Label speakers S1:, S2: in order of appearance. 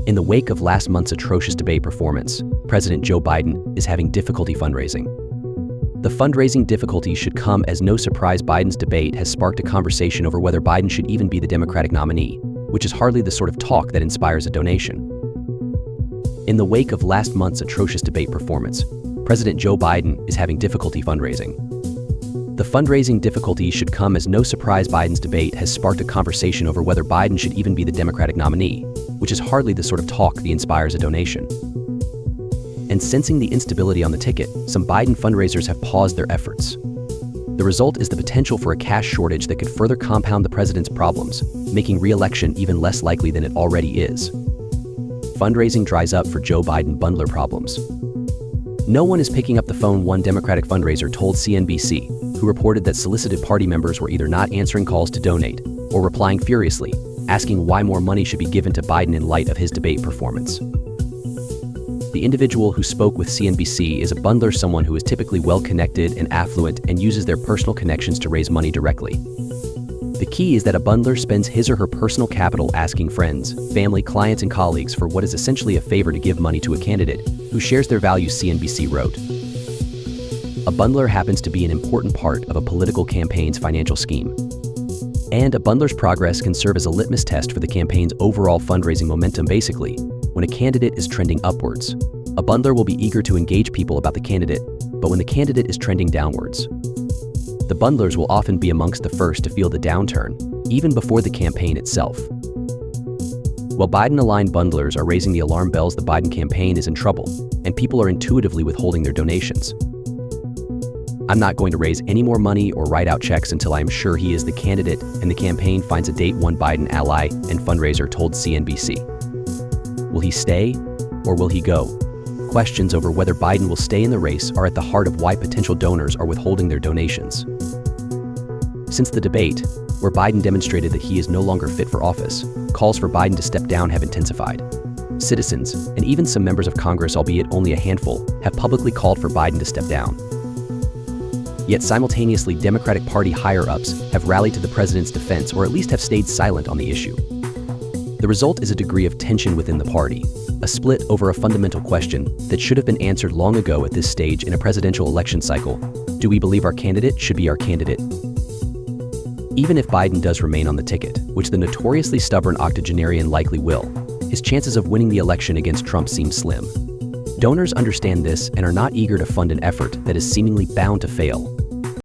S1: In the wake of last month's atrocious debate performance, President Joe Biden is having difficulty fundraising. The fundraising difficulties should come as no surprise. Biden's debate has sparked a conversation over whether Biden should even be the Democratic nominee, which is hardly the sort of talk that inspires a donation. In the wake of last month's atrocious debate performance, President Joe Biden is having difficulty fundraising. The fundraising difficulties should come as no surprise. Biden's debate has sparked a conversation over whether Biden should even be the Democratic nominee, which is hardly the sort of talk that inspires a donation. And sensing the instability on the ticket, some Biden fundraisers have paused their efforts. The result is the potential for a cash shortage that could further compound the president's problems, making re-election even less likely than it already is. Fundraising dries up for Joe Biden bundler problems. No one is picking up the phone, one Democratic fundraiser told CNBC, who reported that solicited party members were either not answering calls to donate or replying furiously, asking why more money should be given to Biden in light of his debate performance. The individual who spoke with CNBC is a bundler, someone who is typically well-connected and affluent and uses their personal connections to raise money directly. The key is that a bundler spends his or her personal capital asking friends, family, clients, and colleagues for what is essentially a favor to give money to a candidate who shares their values, CNBC wrote. A bundler happens to be an important part of a political campaign's financial scheme. And a bundler's progress can serve as a litmus test for the campaign's overall fundraising momentum. Basically, when a candidate is trending upwards, a bundler will be eager to engage people about the candidate, but when the candidate is trending downwards, the bundlers will often be amongst the first to feel the downturn, even before the campaign itself. While Biden-aligned bundlers are raising the alarm bells, the Biden campaign is in trouble, and people are intuitively withholding their donations. "I'm not going to raise any more money or write out checks until I am sure he is the candidate and the campaign finds a date," one Biden ally and fundraiser told CNBC. Will he stay or will he go? Questions over whether Biden will stay in the race are at the heart of why potential donors are withholding their donations. Since the debate, where Biden demonstrated that he is no longer fit for office, calls for Biden to step down have intensified. Citizens, and even some members of Congress, albeit only a handful, have publicly called for Biden to step down. Yet simultaneously, Democratic Party higher-ups have rallied to the president's defense, or at least have stayed silent on the issue. The result is a degree of tension within the party, a split over a fundamental question that should have been answered long ago at this stage in a presidential election cycle. Do we believe our candidate should be our candidate? Even if Biden does remain on the ticket, which the notoriously stubborn octogenarian likely will, his chances of winning the election against Trump seem slim. Donors understand this and are not eager to fund an effort that is seemingly bound to fail.